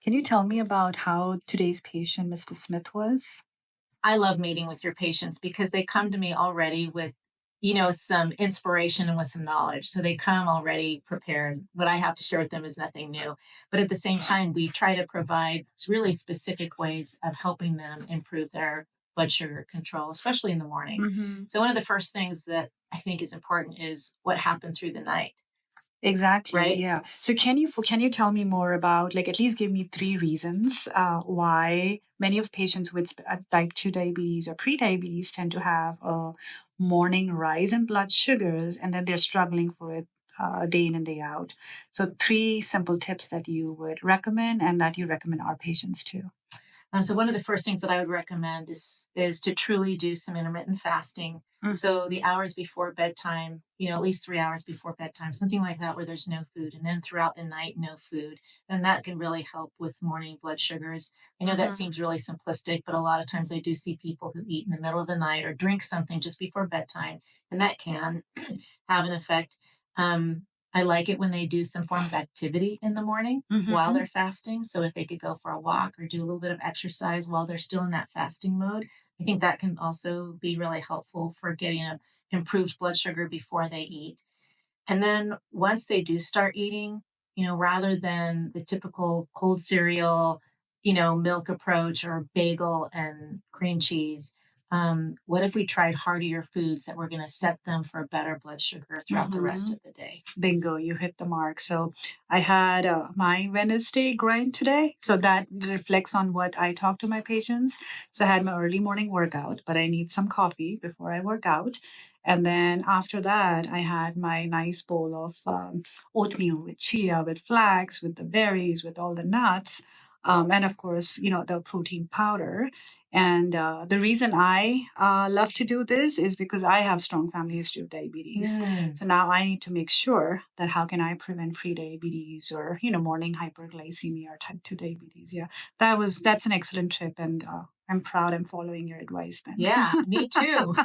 Can you tell me about how today's patient, Mr. Smith, was? I love meeting with your patients because they come to me already with, some inspiration and with some knowledge. So they come already prepared. What I have to share with them is nothing new. But at the same time, we try to provide really specific ways of helping them improve their blood sugar control, especially in the morning. Mm-hmm. So one of the first things that I think is important is what happened through the night, Exactly. right? Yeah. So can you tell me more about, like, at least give me three reasons why many of patients with type 2 diabetes or pre-diabetes tend to have a morning rise in blood sugars, and then they're struggling for it day in and day out. So three simple tips that you would recommend and that you recommend our patients too. So one of the first things that I would recommend is to truly do some intermittent fasting. So Mm-hmm. the hours before bedtime, at least 3 hours before bedtime, something like that, where there's no food, and then throughout the night, no food. Then that can really help with morning blood sugars. I know that Mm-hmm. seems really simplistic, but a lot of times I do see people who eat in the middle of the night or drink something just before bedtime, and that can have an effect. I like it when they do some form of activity in the morning while Mm-hmm. they're fasting. So if they could go for a walk or do a little bit of exercise while they're still in that fasting mode, I think that can also be really helpful for getting a improved blood sugar before they eat. And then once they do start eating, rather than the typical cold cereal, milk approach or bagel and cream cheese, what if we tried heartier foods that were going to set them for a better blood sugar throughout the rest Mm-hmm. of the day? Bingo, you hit the mark. So I had my Wednesday grind today. So that reflects on what I talk to my patients. So I had my early morning workout, but I need some coffee before I work out. And then after that, I had my nice bowl of oatmeal with chia, with flax, with the berries, with all the nuts. And of course, the protein powder. And the reason I love to do this is because I have strong family history of diabetes. Mm. So now I need to make sure that how can I prevent pre-diabetes or morning hyperglycemia or type 2 diabetes. Yeah, that's an excellent tip, and I'm proud I'm following your advice then. Yeah, me too.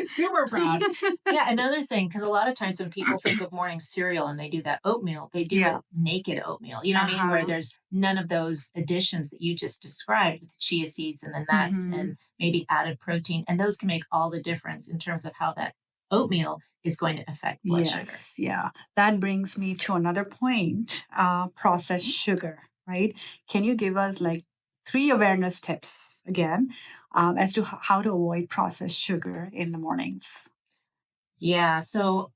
Super proud. Yeah, another thing, because a lot of times when people think of morning cereal and they do that oatmeal, they do Yeah. it naked oatmeal. You know what I mean? Where Uh-huh. there's none of those additions that you just described with the chia seeds and the nuts Mm-hmm. and maybe added protein. And those can make all the difference in terms of how that oatmeal is going to affect blood sugar. Yes, yeah. That brings me to another point, processed sugar, right? Can you give us like three awareness tips again as to how to avoid processed sugar in the mornings? Yeah. So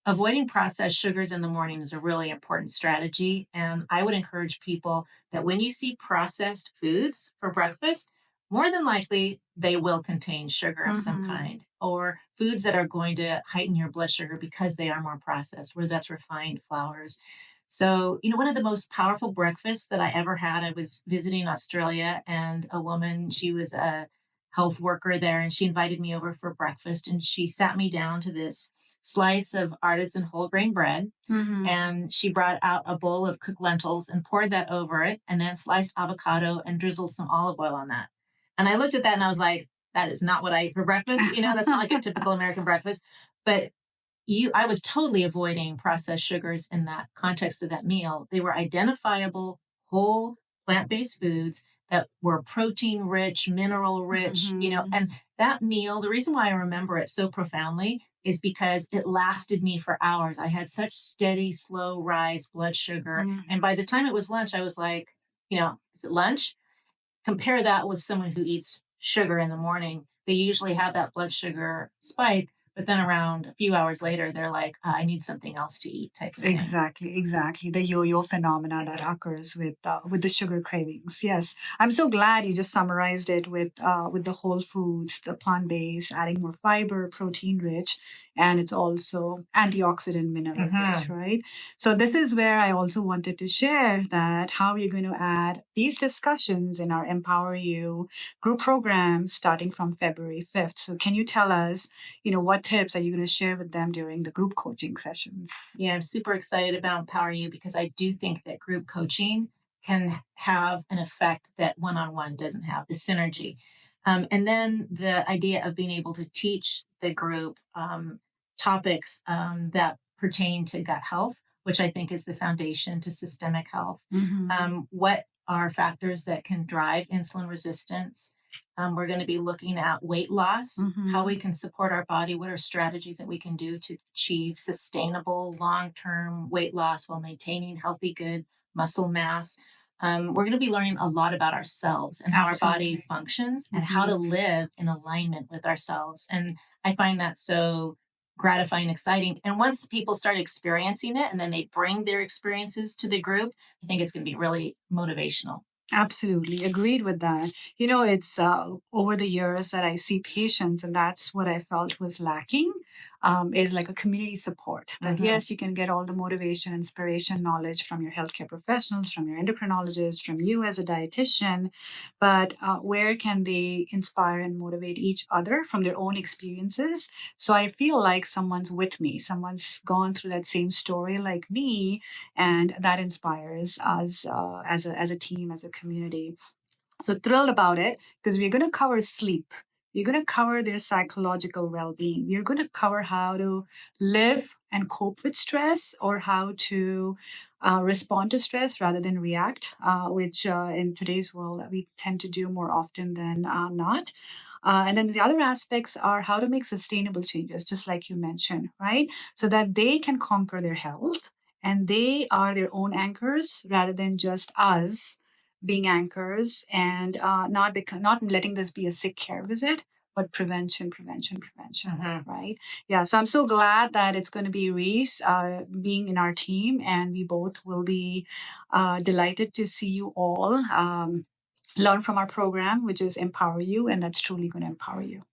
avoiding processed sugars in the morning is a really important strategy. And I would encourage people that when you see processed foods for breakfast, more than likely they will contain sugar of some Mm-hmm. kind or foods that are going to heighten your blood sugar because they are more processed, whether that's refined flours. So, one of the most powerful breakfasts that I ever had, I was visiting Australia and a woman, she was a health worker there, and she invited me over for breakfast and she sat me down to this slice of artisan whole grain bread. Mm-hmm. And she brought out a bowl of cooked lentils and poured that over it, and then sliced avocado and drizzled some olive oil on that. And I looked at that and I was like, that is not what I eat for breakfast. That's not like a typical American breakfast. But I was totally avoiding processed sugars in that context of that meal. They were identifiable, whole plant-based foods that were protein rich, mineral rich, Mm-hmm. and that meal, the reason why I remember it so profoundly is because it lasted me for hours. I had such steady, slow rise blood sugar. And by the time it was lunch, I was like, is it lunch? Compare that with someone who eats sugar in the morning. They usually have that blood sugar spike, but then around a few hours later, they're like, I need something else to eat type of thing. Exactly, exactly. The yo-yo phenomena that occurs with the sugar cravings. Yes, I'm so glad you just summarized it with the whole foods, the plant-based, adding more fiber, protein rich, and it's also antioxidant mineral rich, Hmm. right? So this is where I also wanted to share that how you're going to add these discussions in our Empower You group program starting from February 5th. So can you tell us, what tips are you going to share with them during the group coaching sessions? Yeah, I'm super excited about Empower You because I do think that group coaching can have an effect that one on one doesn't have, the synergy. And then the idea of being able to teach the group topics that pertain to gut health, which I think is the foundation to systemic health. Mm-hmm. What are factors that can drive insulin resistance. We're going to be looking at weight loss, how we can support our body, what are strategies that we can do to achieve sustainable long-term weight loss while maintaining healthy, good muscle mass. We're going to be learning a lot about ourselves and how our body functions and how to live in alignment with ourselves. And I find that so gratifying, exciting. And once people start experiencing it and then they bring their experiences to the group, I think it's going to be really motivational. Absolutely. Agreed with that. You know, it's over the years that I see patients, and that's what I felt was lacking, is like a community support. That yes, you can get all the motivation, inspiration, knowledge from your healthcare professionals, from your endocrinologist, from you as a dietitian, but where can they inspire and motivate each other from their own experiences? So I feel like someone's with me, someone's gone through that same story like me, and that inspires us as a team, as a community. So thrilled about it because we're going to cover sleep. We're going to cover their psychological well-being. We're going to cover how to live and cope with stress, or how to respond to stress rather than react, which in today's world we tend to do more often than not. And then the other aspects are how to make sustainable changes, just like you mentioned, right? So that they can conquer their health and they are their own anchors rather than just us being anchors, and not letting this be a sick care visit, but prevention, right? Yeah. So I'm so glad that it's going to be Risë being in our team, and we both will be delighted to see you all learn from our program, which is Empower You, and that's truly going to empower you.